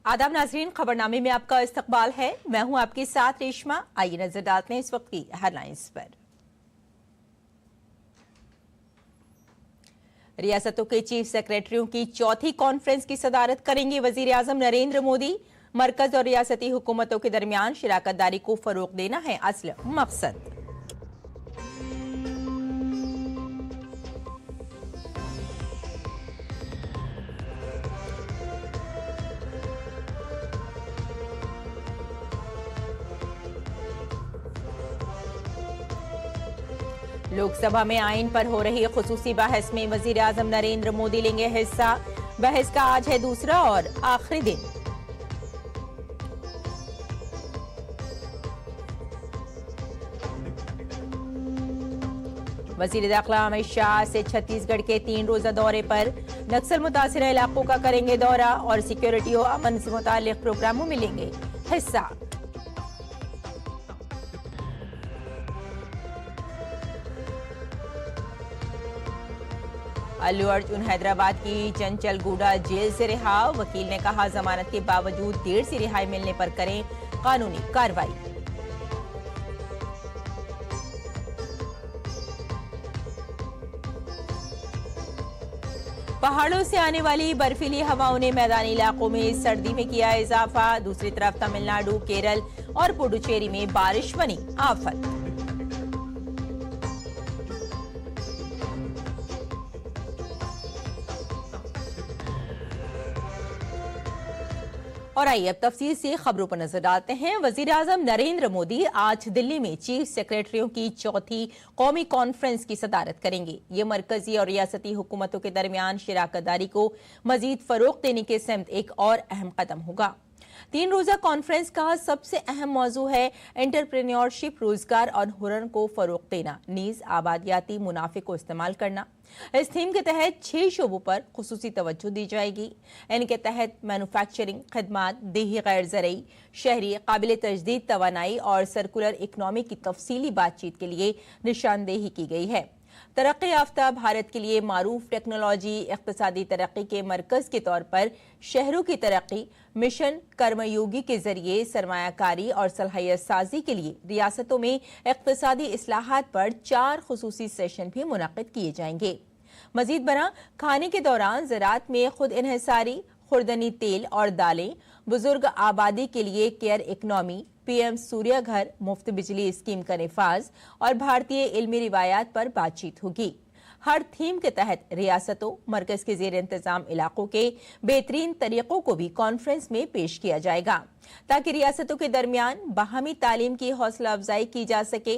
आदाब नाजरीन, खबरनामे में आपका इस्तकबाल है। मैं हूं आपके साथ रेशमा। आइए नजर डालते हैं इस वक्त की हेडलाइंस पर। रियासतों के चीफ सेक्रेटरियों की चौथी कॉन्फ्रेंस की सदारत करेंगे वजीर आजम नरेंद्र मोदी। मरकज और रियासती हुकूमतों के दरमियान शराकतदारी को फरोग देना है असल मकसद। लोकसभा में आइन पर हो रही खुसूसी बहस में वजीर आजम नरेंद्र मोदी लेंगे हिस्सा। बहस का आज है दूसरा और आखिरी दिन। वजीर दाखिला अमित शाह से छत्तीसगढ़ के 3 रोजा दौरे पर। नक्सल मुतासिर इलाकों का करेंगे दौरा और सिक्योरिटी और अमन से मुताल्लिक प्रोग्रामों में लेंगे हिस्सा। अल्लू अर्जुन हैदराबाद की चंचलगूडा जेल से रिहा। वकील ने कहा जमानत के बावजूद देर से रिहाई मिलने पर करें कानूनी कार्रवाई। पहाड़ों से आने वाली बर्फीली हवाओं ने मैदानी इलाकों में सर्दी में किया इजाफा। दूसरी तरफ तमिलनाडु, केरल और पुडुचेरी में बारिश बनी आफत। और आइए अब तफसील से खबरों पर नजर डालते हैं। वजीर आजम नरेंद्र मोदी आज दिल्ली में चीफ सेक्रेटरियों की चौथी कौमी कॉन्फ्रेंस की सदारत करेंगे। ये मरकजी और रियासती हुकूमतों के दरमियान शराकतदारी को मजीद फरोग देने के समेत एक और अहम कदम होगा। 3 रोजा कॉन्फ्रेंस का सबसे अहम मौजू है एंटरप्रेन्योरशिप, रोजगार और हुनर को फरोग देना, नीज आबादियाती मुनाफे को इस्तेमाल करना। इस थीम के तहत 6 शोबों पर खुसूसी तवज्जो दी जाएगी। इनके तहत मैन्युफैक्चरिंग, खिदमात, देही गैर ज़रई, शहरी काबिल तजदीद तवानाई और सर्कुलर इकनॉमी की तफसीली बातचीत के लिए निशानदेही की गई है। तरक्की याफ्ता भारत के लिए मारूफ टेक्नोलॉजी इक्तिसादी तरक्की के मरकज के तौर पर शहरों की तरक्की, मिशन कर्मयोगी के जरिए सरमायाकारी और सलाहियत साजी के लिए रियासतों में इक्तिसादी इस्लाहात पर 4 खुसूसी सेशन भी मुनक्किद किए जाएंगे। मजीद बना खाने के दौरान ज़राअत में खुद इन्हिसारी, खुर्दनी तेल और दालें, बुजुर्ग आबादी के लिए केयर इकनॉमी, पीएम सूर्य घर, मुफ्त बिजली स्कीम का निफाज और भारतीय इल्मी रिवायात पर बातचीत होगी। हर थीम के तहत रियासतों, मरकज के जेर इंतजाम इलाकों के बेहतरीन तरीकों को भी कॉन्फ्रेंस में पेश किया जाएगा ताकि रियासतों के दरमियान बाहमी तालीम की हौसला अफजाई की जा सके।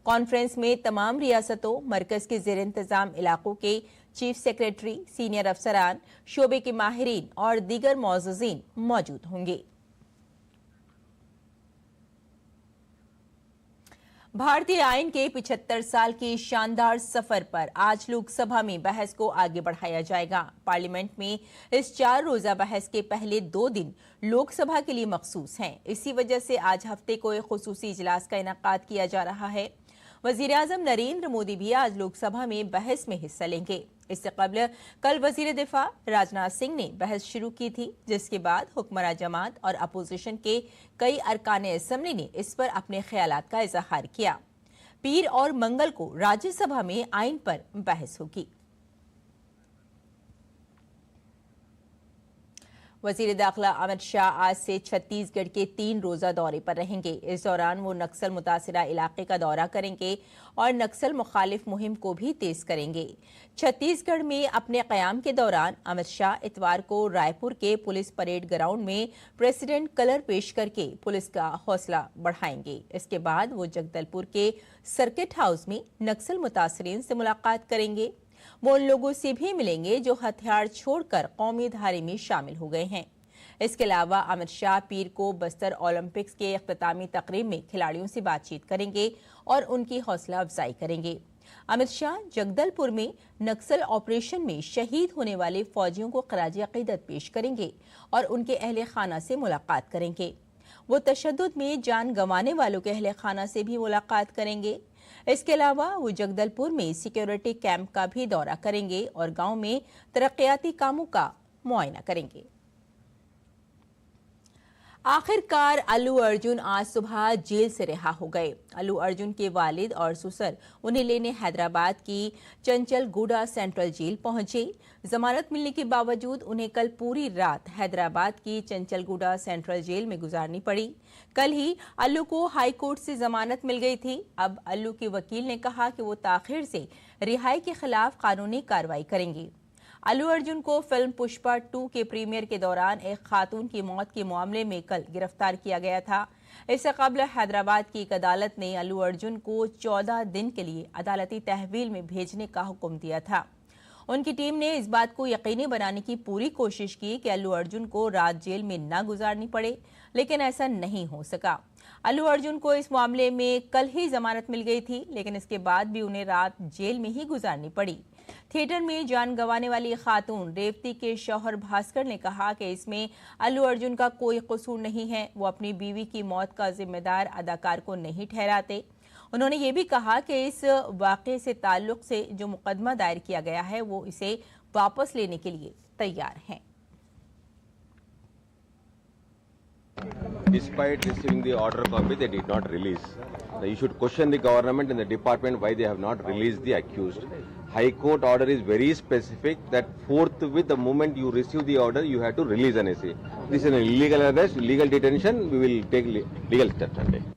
कॉन्फ्रेंस में तमाम रियासतों, मरकज के जेर इंतजाम इलाकों के चीफ सेक्रेटरी, सीनियर अफसरान, शोबे के माहिरीन और दीगर मौजूदीन मौजूद होंगे। भारतीय आइन के 75 साल की शानदार सफर पर आज लोकसभा में बहस को आगे बढ़ाया जाएगा। पार्लियामेंट में इस 4 रोजा बहस के पहले 2 दिन लोकसभा के लिए मखसूस हैं। इसी वजह से आज हफ्ते को एक खुसूसी इजलास का इनेकाद किया जा रहा है। वजीर आजम नरेंद्र मोदी भी आज लोकसभा में बहस में हिस्सा लेंगे। इससे कबल कल वजीर दिफा राजनाथ सिंह ने बहस शुरू की थी, जिसके बाद हुक्मरान जमात और अपोजिशन के कई अरकान असम्बली ने इस पर अपने ख्यालात का इजहार किया। पीर और मंगल को राज्यसभा में आइन पर बहस होगी। वजीर दाखिला अमित शाह आज से छत्तीसगढ़ के 3 रोजा दौरे पर रहेंगे। इस दौरान वो नक्सल मुतासिरा इलाके का दौरा करेंगे और नक्सल मुखालिफ मुहिम को भी तेज करेंगे। छत्तीसगढ़ में अपने क़याम के दौरान अमित शाह इतवार को रायपुर के पुलिस परेड ग्राउंड में प्रेसिडेंट कलर पेश करके पुलिस का हौसला बढ़ाएंगे। इसके बाद वो जगदलपुर के सर्किट हाउस में नक्सल मुतासरीन से मुलाकात करेंगे। वो उन लोगों से भी मिलेंगे जो हथियार छोड़कर कौमी धारे में शामिल हो गए हैं। इसके अलावा अमित शाह पीर को बस्तर ओलंपिक्स के इख्तितामी तकरीब में खिलाड़ियों से बातचीत करेंगे और उनकी हौसला अफजाई करेंगे। अमित शाह जगदलपुर में नक्सल ऑपरेशन में शहीद होने वाले फौजियों को खराज अकीदत पेश करेंगे और उनके अहले खाना से मुलाकात करेंगे। वो तशद्दुद में जान गंवाने वालों के अहले खाना से भी मुलाकात करेंगे। इसके अलावा वो जगदलपुर में सिक्योरिटी कैंप का भी दौरा करेंगे और गांव में तरक्याती कामों का मुआयना करेंगे। आखिरकार अल्लू अर्जुन आज सुबह जेल से रिहा हो गए। अल्लू अर्जुन के वालिद और ससुर उन्हें लेने हैदराबाद की चंचलगुडा सेंट्रल जेल पहुंचे। जमानत मिलने के बावजूद उन्हें कल पूरी रात हैदराबाद की चंचलगुडा सेंट्रल जेल में गुजारनी पड़ी। कल ही अल्लू को हाई कोर्ट से जमानत मिल गई थी। अब अल्लू के वकील ने कहा कि वो ताखिर से रिहाई के खिलाफ कानूनी कार्रवाई करेंगे। अल्लू अर्जुन को फिल्म पुष्पा 2 के प्रीमियर के दौरान एक खातून की मौत के मामले में कल गिरफ्तार किया गया था। इससे कबल हैदराबाद की एक अदालत ने अल्लू अर्जुन को 14 दिन के लिए अदालती तहवील में भेजने का हुक्म दिया था। उनकी टीम ने इस बात को यकीनी बनाने की पूरी कोशिश की कि अल्लू अर्जुन को रात जेल में न गुजारनी पड़े, लेकिन ऐसा नहीं हो सका। अल्लू अर्जुन को इस मामले में कल ही जमानत मिल गई थी, लेकिन इसके बाद भी उन्हें रात जेल में ही गुजारनी पड़ी। थिएटर में जान गंवाने वाली खातून रेवती के शौहर भास्कर ने कहा कि इसमें अल्लू अर्जुन का कोई कसूर नहीं है। वो अपनी बीवी की मौत का जिम्मेदार अदाकार को नहीं ठहराते। उन्होंने ये भी कहा कि इस वाकये से ताल्लुक से जो मुकदमा दायर किया गया है वो इसे वापस लेने के लिए तैयार हैं। Despite receiving the order copy, they did not release. Now, you should question the government and the department why they have not released the accused. High Court order is very specific that forthwith the moment you receive the order, you have to release an essay. This is an illegal arrest, illegal detention. We will take legal steps on it.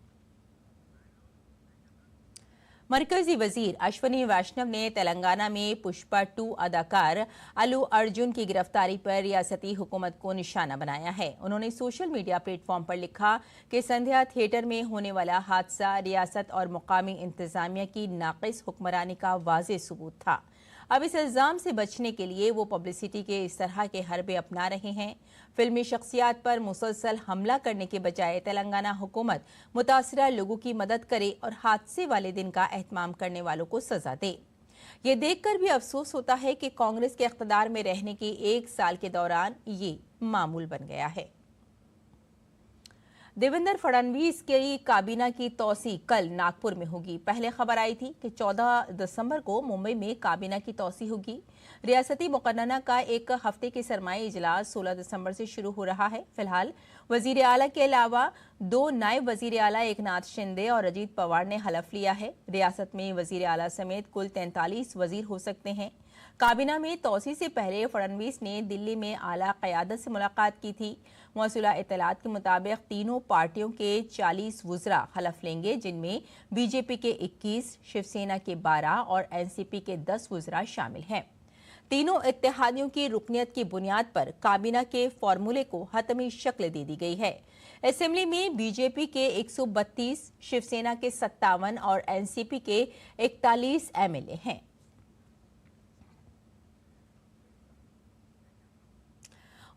मरकजी वजीर अश्वनी वैष्णव ने तेलंगाना में पुष्पा 2 अदाकार अल्लू अर्जुन की गिरफ्तारी पर रियासती हुकूमत को निशाना बनाया है। उन्होंने सोशल मीडिया प्लेटफॉर्म पर लिखा कि संध्या थिएटर में होने वाला हादसा रियासत और मुकामी इंतजामिया की नाकिस हुक्मरानी का वाज़ेह सबूत था। अब इस इल्जाम से बचने के लिए वो पब्लिसिटी के इस तरह के हरबे अपना रहे हैं। फिल्मी शख्सियात पर मुसलसल हमला करने के बजाय तेलंगाना हुकूमत मुतासरा लोगों की मदद करे और हादसे वाले दिन का एहतमाम करने वालों को सजा दे। ये देखकर भी अफसोस होता है कि कांग्रेस के इख्तिदार में रहने के 1 साल के दौरान ये मामूल बन गया है। देवेंद्र फडणवीस की काबीना की तौसी कल नागपुर में होगी। पहले खबर आई थी कि 14 दिसंबर को मुंबई में काबीना की तौसी होगी। रियासती मुकर्रना का एक हफ्ते के सरमाई इजलास 16 दिसंबर से शुरू हो रहा है। फिलहाल वजीर आला के अलावा 2 नायब वजीर आला एकनाथ शिंदे और अजीत पवार ने हलफ लिया है। रियासत में वजीर आला समेत कुल 43 वजीर हो सकते हैं। काबीना में तौसी से पहले फडणवीस ने दिल्ली में आला क़यादत से मुलाकात की थी। मौसूला इत्तलात के मुताबिक तीनों पार्टियों के 40 वुज़रा हलफ लेंगे, जिनमें बीजेपी के 21, शिवसेना के 12 और एनसीपी के 10 वुज़रा शामिल हैं। तीनों इत्तेहादियों की रुकनियत की बुनियाद पर काबीना के फॉर्मूले को हतमी शक्ल दे दी गई है। असेंबली में बीजेपी के 132, शिवसेना के 57 और एनसीपी के 41 एमएलए हैं।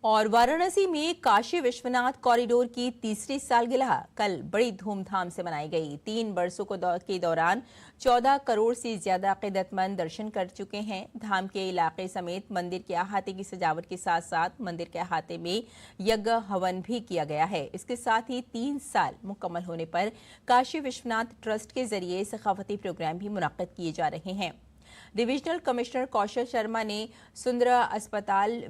और वाराणसी में काशी विश्वनाथ कॉरिडोर की तीसरी सालगिरह कल बड़ी धूमधाम से मनाई गई। 3 बरसों के दौरान 14 करोड़ से ज्यादा अकीदतमंद दर्शन कर चुके हैं। धाम के इलाके समेत मंदिर के अहाते की सजावट के साथ साथ मंदिर के अहाते में यज्ञ हवन भी किया गया है। इसके साथ ही 3 साल मुकम्मल होने पर काशी विश्वनाथ ट्रस्ट के जरिए सखावती प्रोग्राम भी मुनक्किद किए जा रहे हैं। डिविजनल कमिश्नर कौशल शर्मा ने सुंदरा अस्पताल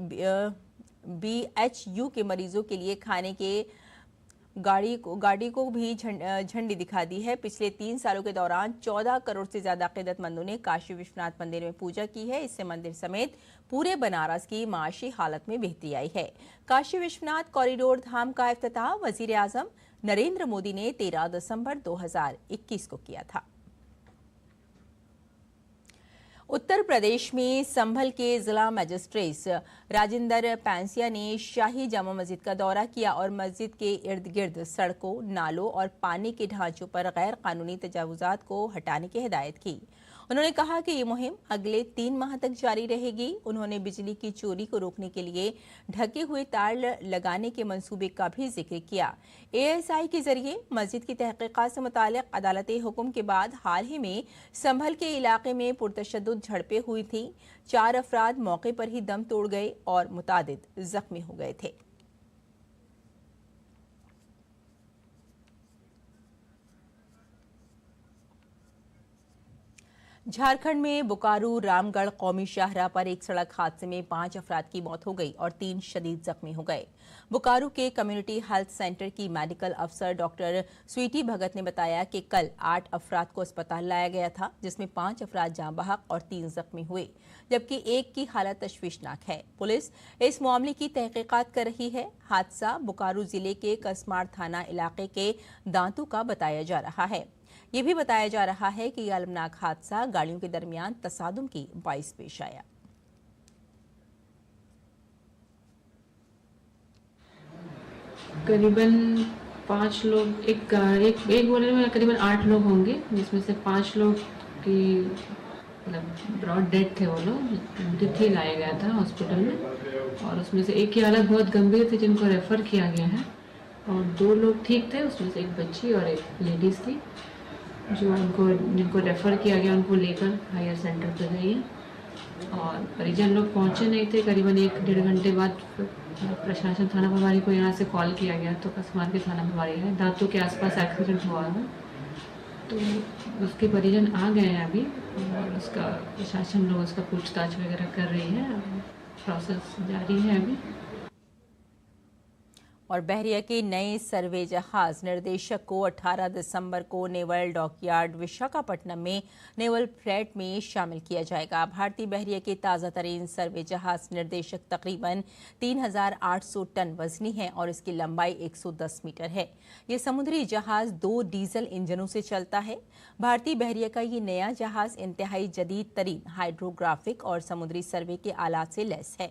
BHU के मरीजों के लिए खाने के गाड़ी को भी झंडी दिखा दी है। पिछले 3 सालों के दौरान 14 करोड़ से ज्यादा अकीदतमंदों ने काशी विश्वनाथ मंदिर में पूजा की है। इससे मंदिर समेत पूरे बनारस की माशी हालत में बेहतरी आई है। काशी विश्वनाथ कॉरिडोर धाम का इफ्तिताह वजीर आजम नरेंद्र मोदी ने 13 दिसंबर 2021 को किया था। उत्तर प्रदेश में संभल के जिला मजिस्ट्रेट राजेंद्र पैंसिया ने शाही जामा मस्जिद का दौरा किया और मस्जिद के इर्द गिर्द सड़कों, नालों और पानी के ढांचों पर गैर कानूनी तजावुजात को हटाने की हिदायत की। उन्होंने कहा कि ये मुहिम अगले 3 माह तक जारी रहेगी। उन्होंने बिजली की चोरी को रोकने के लिए ढके हुए तार लगाने के मंसूबे का भी जिक्र किया। ASI के जरिए मस्जिद की तहकीकात से मुतालिक अदालती हुक्म के बाद हाल ही में संभल के इलाके में पुरतशद्दुद झड़पें हुई थी। 4 अफराद मौके पर ही दम तोड़ गए और मुतादिद जख्मी हो गए थे। झारखंड में बोकारो रामगढ़ कौमी शाहराह पर एक सड़क हादसे में 5 अफराद की मौत हो गई और 3 शदीद जख्मी हो गए। बोकारो के कम्युनिटी हेल्थ सेंटर की मेडिकल अफसर डॉक्टर स्वीटी भगत ने बताया कि कल 8 अफराद को अस्पताल लाया गया था, जिसमें 5 अफराद जाँ बहक और 3 जख्मी हुए, जबकि एक की हालत तशवीशनाक है। पुलिस इस मामले की तहकीकात कर रही है। हादसा बोकारो जिले के कसमाड़ थाना इलाके के दांतू का बताया जा रहा है। ये भी बताया जा रहा है कि यह अलमनाक हादसा गाड़ियों के दरमियान तसादुम की बाइस पेश आया। करीबन 5 लोग एक बोले में करीबन 8 लोग होंगे, जिसमें से 5 लोग की मतलब ब्रॉड डेड थे। वो लोग तिथि लाया गया था हॉस्पिटल में और उसमें से एक की हालत बहुत गंभीर थी, जिनको रेफर किया गया है, और 2 लोग ठीक थे। उसमें से एक बच्ची और एक लेडीज थी जो जिनको रेफ़र किया गया, उनको लेकर हायर सेंटर पर गई है और परिजन लोग पहुंचे नहीं थे। करीबन 1-1.5 घंटे बाद प्रशासन थाना प्रभारी को यहाँ से कॉल किया गया, तो कसमार के थाना प्रभारी है, दांतों के आसपास एक्सीडेंट हुआ है, तो उसके परिजन आ गए हैं अभी और उसका प्रशासन लोग उसका पूछताछ वगैरह कर रही है, प्रोसेस जारी है अभी। और बहरिया के नए सर्वे जहाज निर्देशक को 18 दिसंबर को नेवल डॉकयार्ड विशाखापट्टनम में नेवल फ्लैट में शामिल किया जाएगा। भारतीय बहरिया के ताज़ा तरीन सर्वे जहाज निर्देशक तकरीबन 3,800 टन वजनी है और इसकी लंबाई 110 मीटर है। ये समुद्री जहाज 2 डीजल इंजनों से चलता है। भारतीय बहरिया का ये नया जहाज इंतहाई जदीद तरीन हाइड्रोग्राफिक और समुद्री सर्वे के आलात से लैस है।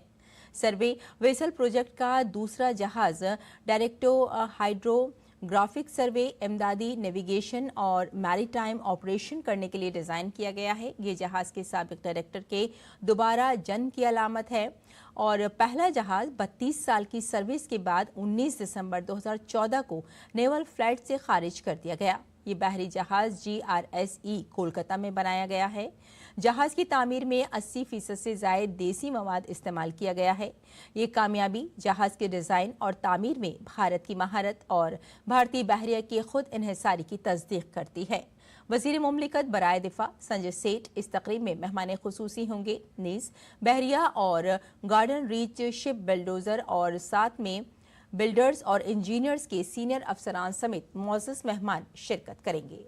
सर्वे वेसल प्रोजेक्ट का दूसरा जहाज डायरेक्टो हाइड्रोग्राफिक सर्वे इमदादी नेविगेशन और मैरीटाइम ऑपरेशन करने के लिए डिज़ाइन किया गया है। ये जहाज के साबिक डायरेक्टर के दोबारा जन्म की अलामत है और पहला जहाज 32 साल की सर्विस के बाद 19 दिसंबर 2014 को नेवल फ्लाइट से खारिज कर दिया गया। ये बहरी जहाज GRSE कोलकाता में बनाया गया है। जहाज की तामीर में 80% से ज़ायद देसी मवाद इस्तेमाल किया गया है। ये कामयाबी जहाज के डिज़ाइन और तामीर में भारत की महारत और भारतीय बहरिया की खुद इन्हिसारी की तस्दीक करती है। वज़ीर मुमलिकत बराए दिफा संजय सेठ इस तकरीब में मेहमान खुसूसी होंगे। नीज़ बहरिया और गार्डन रीच शिप बिल्डोज़र और साथ में बिल्डर्स और इंजीनियर्स के सीनियर अफसरान समेत मुअज़्ज़ज़ मेहमान शिरकत करेंगे।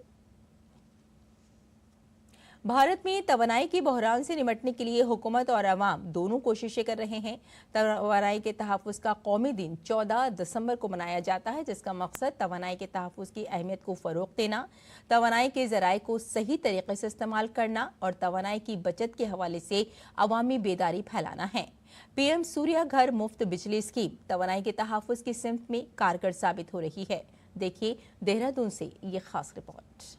भारत में तवानाई के बहरान से निपटने के लिए हुकूमत और अवाम दोनों कोशिशें कर रहे हैं। तवानाई के तहफ़्फ़ुज़ का कौमी दिन 14 दिसंबर को मनाया जाता है, जिसका मकसद तवानाई के तहफ़्फ़ुज़ की अहमियत को फ़रोग़ देना, तवानाई के ज़राए को सही तरीके से इस्तेमाल करना और तवानाई की बचत के हवाले से अवामी बेदारी फैलाना है। PM सूर्या घर मुफ्त बिजली स्कीम तवानाई के तहफ़्फ़ुज़ की सिमत में कारगर साबित हो रही है। देखिए देहरादून से ये खास रिपोर्ट।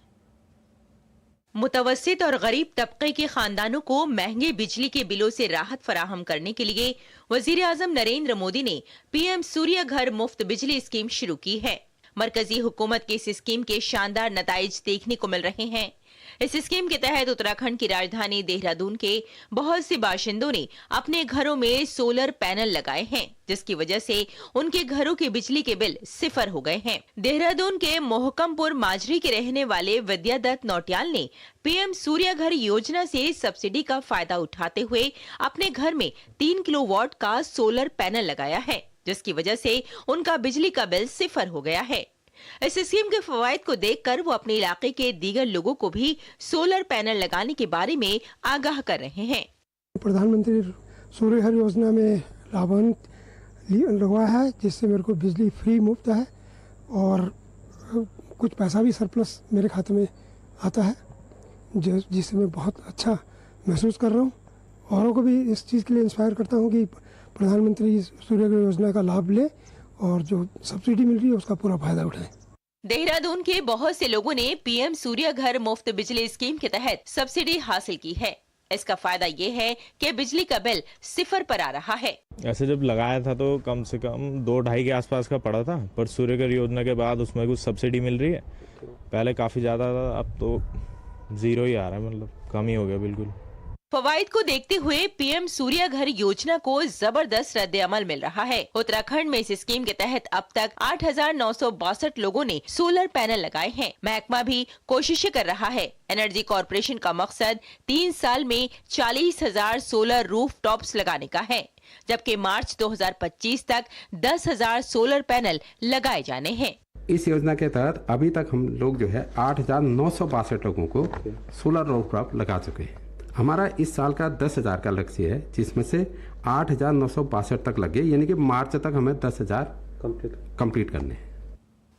मुतवस्सित और गरीब तबके के खानदानों को महंगे बिजली के बिलों से राहत फराहम करने के लिए वजीर आजम नरेंद्र मोदी ने PM सूर्या घर मुफ्त बिजली स्कीम शुरू की है। मरकजी हुकूमत के इस स्कीम के शानदार नताइज देखने को मिल रहे हैं। इस स्कीम के तहत उत्तराखंड की राजधानी देहरादून के बहुत से बाशिंदों ने अपने घरों में सोलर पैनल लगाए हैं, जिसकी वजह से उनके घरों के बिजली के बिल सिफर हो गए हैं। देहरादून के मोहकमपुर माजरी के रहने वाले विद्यादत्त नौटियाल ने PM सूर्या घर योजना से सब्सिडी का फायदा उठाते हुए अपने घर में 3 किलोवाट का सोलर पैनल लगाया है, जिसकी वजह से उनका बिजली का बिल सिफर हो गया है। इस स्कीम के फवायद को देखकर वो अपने इलाके के दीगर लोगों को भी सोलर पैनल लगाने के बारे में आगाह कर रहे हैं। प्रधानमंत्री सूर्य घर योजना में लाभान्वित लगवाया है, जिससे मेरे को बिजली फ्री मुफ्त है और कुछ पैसा भी सरप्लस मेरे खाते में आता है, जिससे मैं बहुत अच्छा महसूस कर रहा हूँ। औरों को भी इस चीज़ के लिए इंस्पायर करता हूँ कि प्रधानमंत्री सूर्य घर योजना का लाभ ले और जो सब्सिडी मिल रही है उसका पूरा फायदा उठाएं। देहरादून के बहुत से लोगों ने PM सूर्या घर मुफ्त बिजली स्कीम के तहत सब्सिडी हासिल की है। इसका फायदा ये है कि बिजली का बिल सिफर पर आ रहा है। ऐसे जब लगाया था तो कम से कम 2-2.5 के आसपास का पड़ा था, पर सूर्य घर योजना के बाद उसमें कुछ सब्सिडी मिल रही है। पहले काफी ज्यादा था, अब तो 0 ही आ रहा है, मतलब कम ही हो गया बिल्कुल। फवाइद को देखते हुए पीएम सूर्य घर योजना को जबरदस्त रद्द-ए-अमल मिल रहा है। उत्तराखंड में इस स्कीम के तहत अब तक 8,962 लोगों ने सोलर पैनल लगाए हैं। महकमा भी कोशिशें कर रहा है। एनर्जी कॉर्पोरेशन का मकसद 3 साल में 40,000 सोलर रूफटॉप्स लगाने का है, जबकि मार्च 2025 तक 10,000 सोलर पैनल लगाए जाने हैं। इस योजना के तहत अभी तक हम लोग जो है 8,962 लोगों को सोलर रूफटॉप लगा चुके हैं। हमारा इस साल का 10,000 का लक्ष्य है, जिसमें से 8,962 तक लगे, यानी कि मार्च तक हमें 10,000 कंप्लीट करने हैं।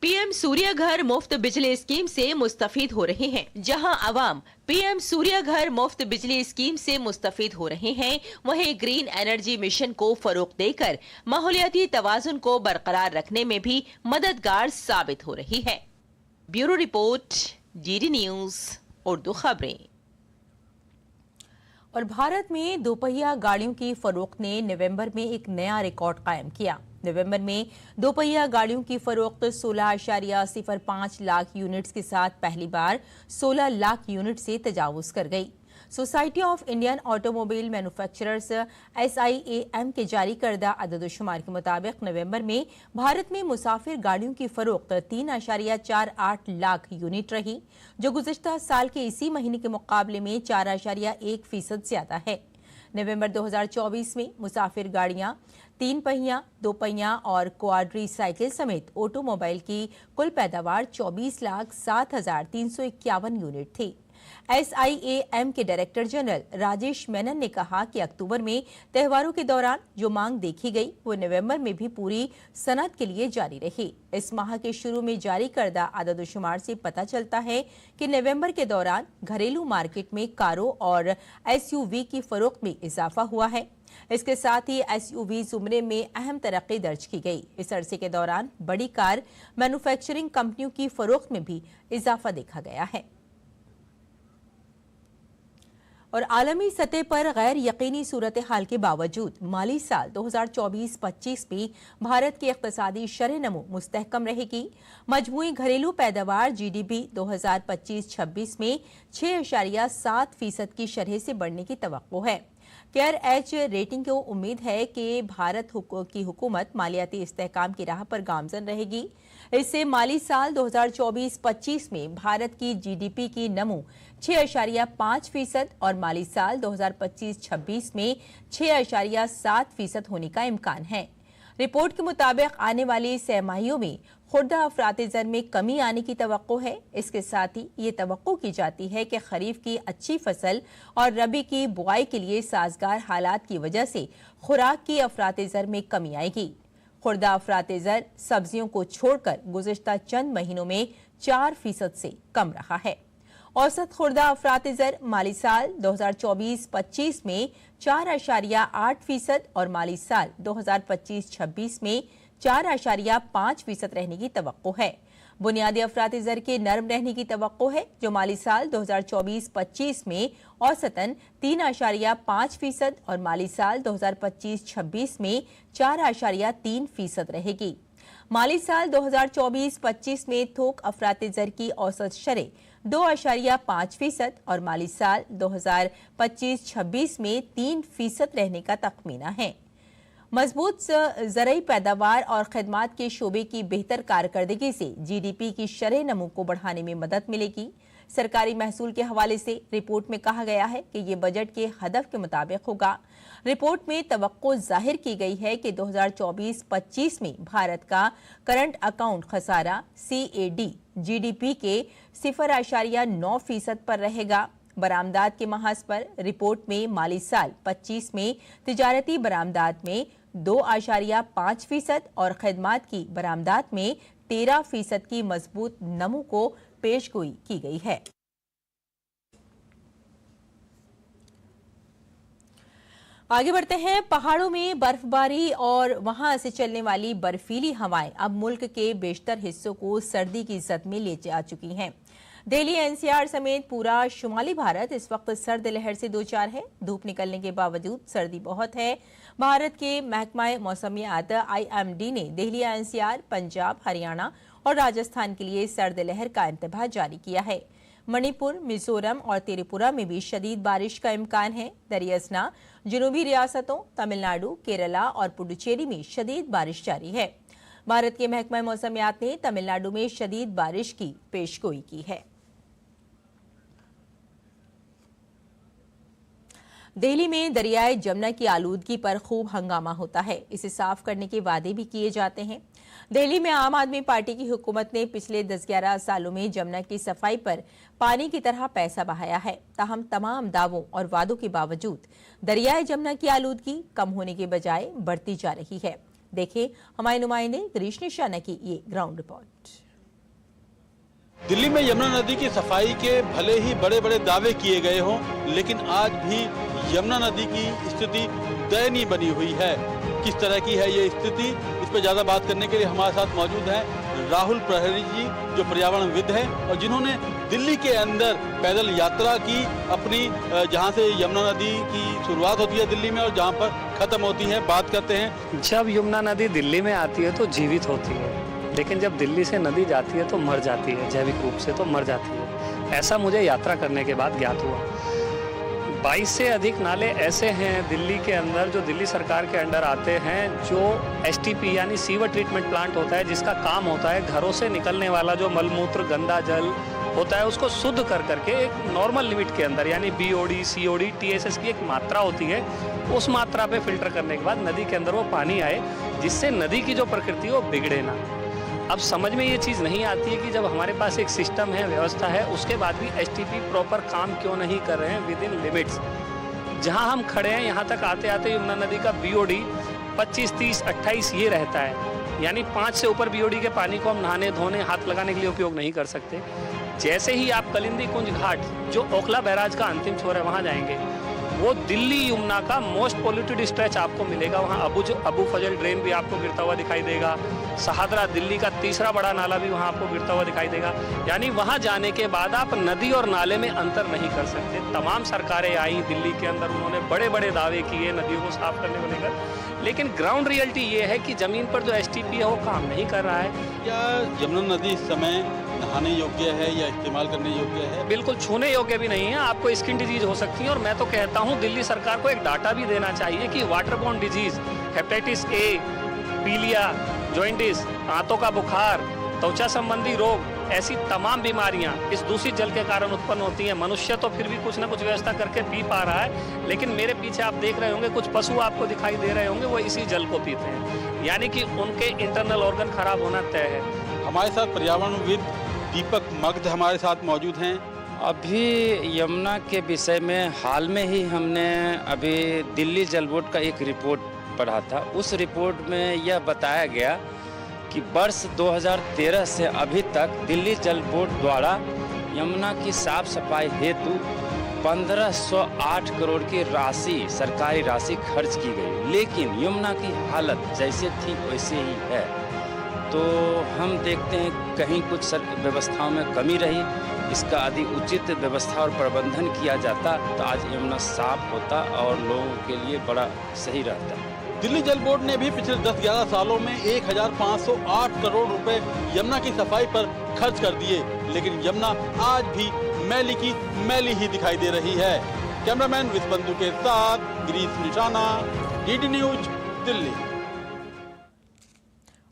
पीएम सूर्य घर मुफ्त बिजली स्कीम से मुस्तफीद हो रहे हैं। जहां अवाम पीएम सूर्य घर मुफ्त बिजली स्कीम से मुस्तफीद हो रहे हैं, वहीं ग्रीन एनर्जी मिशन को फरोग देकर माहौलियाती तवाजुन को बरकरार रखने में भी मददगार साबित हो रही है। Bureau report, GD news Urdu खबरें। और भारत में दोपहिया गाड़ियों की फरोख्त ने नवंबर में एक नया रिकॉर्ड कायम किया। नवंबर में दोपहिया गाड़ियों की फरोख्त 16.05 लाख यूनिट्स के साथ पहली बार 16 लाख यूनिट से तजावुज कर गई। Society of Indian automobile manufacturers SIAM के जारी करदा अदद-ओ-शुमार के मुताबिक नवंबर में भारत में मुसाफिर गाड़ियों की फरोख्त 3.48 लाख यूनिट रही, जो गुज़िश्ता साल के इसी महीने के मुकाबले में 4.1% ज्यादा है। नवंबर 2024 में मुसाफिर गाड़ियां 3 पहिया, 2 पहिया और क्वाड्री साइकिल समेत ऑटोमोबाइल की कुल पैदावार 24,07,351 यूनिट थी। SIAM के डायरेक्टर जनरल राजेश मेनन ने कहा कि अक्टूबर में त्योहारों के दौरान जो मांग देखी गई वो नवंबर में भी पूरी सनत के लिए जारी रही। इस माह के शुरू में जारी करदा आदद-ओ-शुमार से पता चलता है कि नवंबर के दौरान घरेलू मार्केट में कारों और SUV की फरोख्त में इजाफा हुआ है। इसके साथ ही SUV जुमरे में अहम तरक्की दर्ज की गई। इस अरसे के दौरान बड़ी कार मैन्युफैक्चरिंग कंपनियों की फरोख्त में भी इजाफा देखा गया है। और आलमी सतह पर गैर यकीनी सूरत हाल के बावजूद माली साल 2024-25 में भारत की इक्तिसादी शरह-ए-नमो मुस्तहकम रहेगी। मजमूई घरेलू पैदावार GDP 2025-26 में 6.7% की शरह से बढ़ने की तवक्को है। केयर एच रेटिंग को उम्मीद है कि भारत की हुकूमत मालियाती इस्तेहकाम की राह पर गामजन रहेगी। इससे माली साल 2024-25 में भारत की GDP की नमो 6.5% और माली साल 2025-26 में 6.7% होने का इम्कान है। रिपोर्ट के मुताबिक आने वाली सहमाहियों में खुर्दा अफरात-ए-ज़र में कमी आने की तवक्को है। इसके साथ ही ये तवक्को की जाती है कि खरीफ की अच्छी फसल और रबी की बुआई के लिए साजगार हालात की वजह से खुराक की अफरात-ए-ज़र में कमी आएगी। खुर्दा अफरात-ए-ज़र सब्जियों को छोड़कर गुज़िश्ता चंद महीनों में 4% से कम रहा है। औसत खुर्दा अफरात-ए-ज़र माली साल 2024-25 में 4.8% और माली साल 2025-26 में 4.5% रहने की तवक्को है। बुनियादी अफरात-ए-ज़र के नरम रहने की तवक्को है, जो माली साल 2024-25 में औसतन 3.5% और माली साल 2025-26 में 4.3% रहेगी। माली साल 2024-25 में थोक अफरात-ए-ज़र की औसत शरह 2.5% और माली साल 2025-26 में 3% रहने का तखमीना है। मजबूत ज़रई पैदावार और खदमात के शोबे की बेहतर कारकर्दगी से GDP की शरह नमू को बढ़ाने में मदद मिलेगी। सरकारी महसूल के हवाले से रिपोर्ट में कहा गया है कि ये बजट के हदफ के मुताबिक होगा। रिपोर्ट में तवक्को जाहिर की गई है कि 2024-25 में भारत का करंट अकाउंट खसारा CAD GDP के 0.9% पर रहेगा। बरामदात के महाज पर रिपोर्ट में माली साल 25 में तिजारती बरामदात में 2.5% और खदमात की बरामदात में 13% की मजबूत नमू को पेशगोई की गई है। आगे बढ़ते हैं। पहाड़ों में बर्फबारी और वहां से चलने वाली बर्फीली हवाएं अब मुल्क के बेशतर हिस्सों को सर्दी की जद में ले जा चुकी हैं। दिल्ली NCR समेत पूरा शुमाली भारत इस वक्त सर्द लहर से दो चार है। धूप निकलने के बावजूद सर्दी बहुत है। भारत के महकमा मौसमियात IMD ने दिल्ली NCR, पंजाब, हरियाणा और राजस्थान के लिए सर्द लहर का इंतबाह जारी किया है। मणिपुर, मिजोरम और त्रिपुरा में भी शदीद बारिश का इम्कान है। दरियासना जनूबी रियासतों तमिलनाडु, केरला और पुडुचेरी में शदीद बारिश जारी है। भारत के महकमा मौसमियात ने तमिलनाडु में शदीद बारिश की पेशगोई की है। दिल्ली में दरियाए जमुना की आलूदगी पर खूब हंगामा होता है। इसे साफ करने के वादे भी किए जाते हैं। दिल्ली में आम आदमी पार्टी की हुकूमत ने पिछले 10-11 सालों में जमुना की सफाई पर पानी की तरह पैसा बहाया है। ताहम तमाम दावों और वादों के बावजूद दरियाए जमुना की आलूदगी कम होने के बजाय बढ़ती जा रही है। देखें हमारे नुमाइंदे गिरीश निशाना की ये ग्राउंड रिपोर्ट। दिल्ली में यमुना नदी की सफाई के भले ही बड़े बड़े दावे किए गए हों, लेकिन आज भी यमुना नदी की स्थिति दयनीय बनी हुई है। किस तरह की है ये स्थिति, इस पर ज्यादा बात करने के लिए हमारे साथ मौजूद हैं राहुल प्रहरी जी, जो पर्यावरणविद हैं और जिन्होंने दिल्ली के अंदर पैदल यात्रा की अपनी, जहां से यमुना नदी की शुरुआत होती है दिल्ली में और जहां पर खत्म होती है। बात करते हैं। जब यमुना नदी दिल्ली में आती है तो जीवित होती है, लेकिन जब दिल्ली से नदी जाती है तो मर जाती है, जैविक रूप से तो मर जाती है। ऐसा मुझे यात्रा करने के बाद ज्ञात हुआ। 22 से अधिक नाले ऐसे हैं दिल्ली के अंदर जो दिल्ली सरकार के अंडर आते हैं, जो STP यानी सीवर ट्रीटमेंट प्लांट होता है, जिसका काम होता है घरों से निकलने वाला जो मलमूत्र गंदा जल होता है उसको शुद्ध कर करके एक नॉर्मल लिमिट के अंदर, यानी BOD, COD, TSS की एक मात्रा होती है, उस मात्रा पे फिल्टर करने के बाद नदी के अंदर वो पानी आए, जिससे नदी की जो प्रकृति है वो बिगड़े ना। अब समझ में ये चीज़ नहीं आती है कि जब हमारे पास एक सिस्टम है, व्यवस्था है, उसके बाद भी STP प्रॉपर काम क्यों नहीं कर रहे हैं विद इन लिमिट्स। जहाँ हम खड़े हैं यहाँ तक आते आते यमुना नदी का BOD 25, 30, 28 ये रहता है, यानी 5 से ऊपर BOD के पानी को हम नहाने धोने हाथ लगाने के लिए उपयोग नहीं कर सकते। जैसे ही आप कलिंदी कुंज घाट जो ओखला बैराज का अंतिम छोर है वहाँ जाएंगे, वो दिल्ली यमुना का मोस्ट पोल्यूटेड स्ट्रेच आपको मिलेगा। वहाँ अबू फजल ड्रेन भी आपको गिरता हुआ दिखाई देगा। सहादरा दिल्ली का तीसरा बड़ा नाला भी वहाँ आपको गिरता हुआ दिखाई देगा। यानी वहाँ जाने के बाद आप नदी और नाले में अंतर नहीं कर सकते। तमाम सरकारें आई दिल्ली के अंदर, उन्होंने बड़े बड़े दावे किए नदियों को साफ करने को लेकर, लेकिन ग्राउंड रियलिटी ये है कि जमीन पर जो STP है वो काम नहीं कर रहा है। क्या यमुना नदी इस समय नहाने योग्य है या इस्तेमाल करने योग्य है? बिल्कुल छूने योग्य भी नहीं है। आपको स्किन डिजीज हो सकती है, और मैं तो कहता हूँ दिल्ली सरकार को एक डाटा भी देना चाहिए कि water borne disease, hepatitis A, पीलिया, जॉइंटिस, आंतों का बुखार, त्वचा संबंधी रोग, ऐसी तमाम बीमारियां इस दूषित जल के कारण उत्पन्न होती हैं। मनुष्य तो फिर भी कुछ ना कुछ व्यवस्था करके पी पा रहा है, लेकिन मेरे पीछे आप देख रहे होंगे कुछ पशु आपको दिखाई दे रहे होंगे, वो इसी जल को पीते हैं, यानी कि उनके इंटरनल ऑर्गन खराब होना तय है। हमारे साथ पर्यावरणविद दीपक मगध हमारे साथ मौजूद हैं। अभी यमुना के विषय में हाल में ही हमने अभी दिल्ली जल बोर्ड का एक रिपोर्ट पढ़ा था। उस रिपोर्ट में यह बताया गया कि वर्ष 2013 से अभी तक दिल्ली जल बोर्ड द्वारा यमुना की साफ सफाई हेतु 1508 करोड़ की राशि, सरकारी राशि खर्च की गई, लेकिन यमुना की हालत जैसे थी वैसे ही है। तो हम देखते हैं कहीं कुछ व्यवस्थाओं में कमी रही। इसका यदि उचित व्यवस्था और प्रबंधन किया जाता तो आज यमुना साफ होता और लोगों के लिए बड़ा सही रहता। दिल्ली जल बोर्ड ने भी पिछले 10-11 सालों में 1508 करोड़ रुपए यमुना की सफाई पर खर्च कर दिए, लेकिन यमुना आज भी मैली की मैली ही दिखाई दे रही है। कैमरामैन विश्वबंधु के साथ गिरीश निशाना, DD न्यूज, दिल्ली।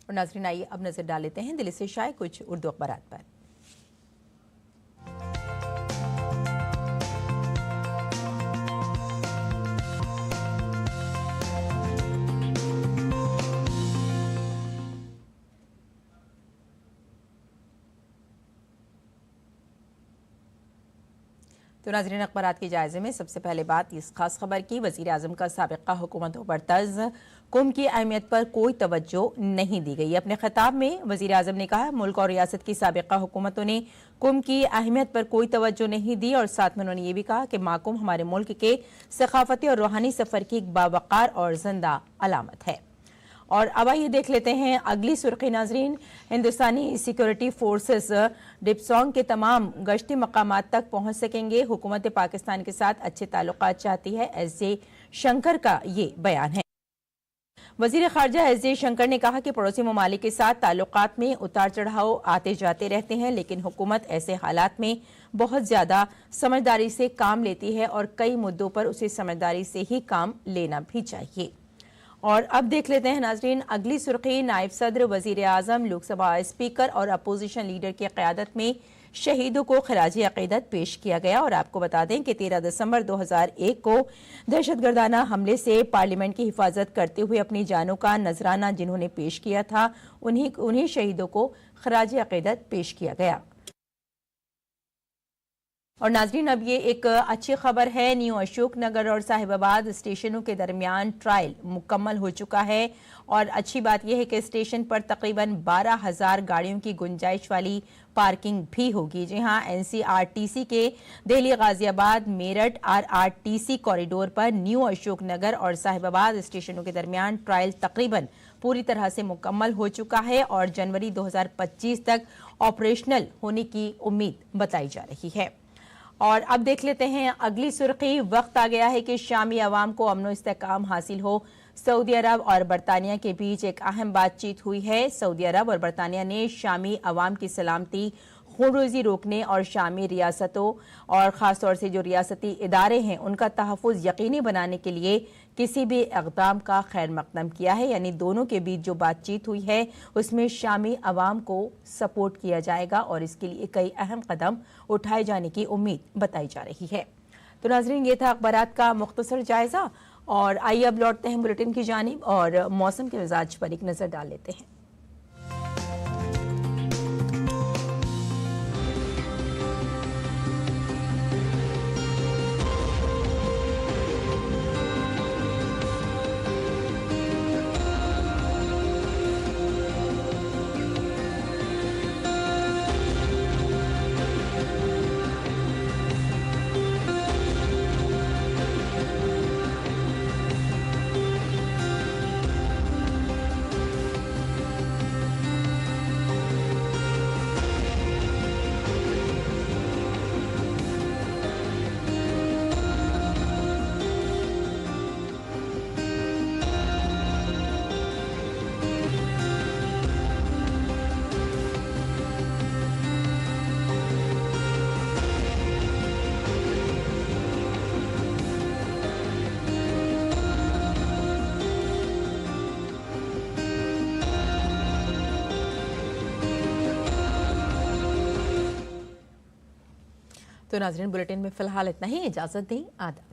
और नाज़रीन आइए अब नजर डाल लेते हैं दिल्ली से शाये कुछ उर्दू अखबारात पर। तो नाज़रीन अखबारात के जायजे में सबसे पहले बात इस खास खबर की। वज़ीर आज़म का साबिक़ा हुकूमतों पर तर्ज कुंभ की अहमियत पर कोई तवज्जो नहीं दी गई। अपने खिताब में वज़ीर आज़म ने कहा मुल्क और रियासत की साबिक़ा हुकूमतों ने कुंभ की अहमियत पर कोई तवज्जो नहीं दी, और साथ में उन्होंने ये भी कहा कि माकुंभ हमारे मुल्क के सकाफती और रूहानी सफ़र की एक बावक़ार और जिंदा अलामत है। और अब आइए देख लेते हैं अगली सुर्खी। नाजरीन, हिंदुस्तानी सिक्योरिटी फोर्सेस डिप्सोंग के तमाम गश्ती मकामात तक पहुंच सकेंगे। हुकूमत पाकिस्तान के साथ अच्छे ताल्लुकात चाहती है, SJ शंकर का ये बयान है। वजीर खारजा एस जयशंकर ने कहा कि पड़ोसी ममालिक के साथ ताल्लुकात में उतार चढ़ाव आते जाते रहते हैं, लेकिन हुकूमत ऐसे हालात में बहुत ज्यादा समझदारी से काम लेती है और कई मुद्दों पर उसे समझदारी से ही काम लेना भी चाहिए। और अब देख लेते हैं नाजरीन अगली सुर्खी। नायब सदर, वजीर आजम, लोकसभा स्पीकर और अपोजिशन लीडर की क़यादत में शहीदों को खराज अकीदत पेश किया गया। और आपको बता दें कि 13 दिसंबर 2001 को दहशतगर्दाना हमले से पार्लियामेंट की हिफाजत करते हुए अपनी जानों का नजराना जिन्होंने पेश किया था, उन्हीं शहीदों को खराज अकीदत पेश किया गया। और नाजरीन अब ये एक अच्छी खबर है। न्यू अशोक नगर और साहिबाबाद स्टेशनों के दरमियान ट्रायल मुकम्मल हो चुका है और अच्छी बात यह है कि स्टेशन पर तकरीबन 12,000 गाड़ियों की गुंजाइश वाली पार्किंग भी होगी। जी हां, एनसीआरटीसी के दिल्ली गाजियाबाद मेरठ आरआरटीसी कॉरिडोर पर न्यू अशोक नगर और साहिबाबाद स्टेशनों के दरमियान ट्रायल तकरीबन पूरी तरह से मुकम्मल हो चुका है और जनवरी 2025 तक ऑपरेशनल होने की उम्मीद बताई जा रही है। और अब देख लेते हैं अगली सुर्खी। वक्त आ गया है कि शामी अवाम को अमन इस्तेहकाम हासिल हो। सऊदी अरब और बरतानिया के बीच एक अहम बातचीत हुई है। सऊदी अरब और बरतानिया ने शामी अवाम की सलामती, खूनरेज़ी रोकने और शामी रियासतों और ख़ासतौर से जो रियासती इदारे हैं उनका तहफ़्फ़ुज़ यकीनी बनाने के लिए किसी भी इक़दाम का खैर मक़दम किया है। यानी दोनों के बीच जो बातचीत हुई है उसमें शामी अवाम को सपोर्ट किया जाएगा और इसके लिए कई अहम कदम उठाए जाने की उम्मीद बताई जा रही है। तो नाज़रीन, ये था अखबारात का मुख्तसर जायज़ा और आइए अब लौटते हैं बुलेटिन की जानिब और मौसम के मिजाज पर एक नज़र डाल लेते हैं। तो नाज़रीन, बुलेटिन में फिलहाल इतना ही। इजाजत दें, आदाब।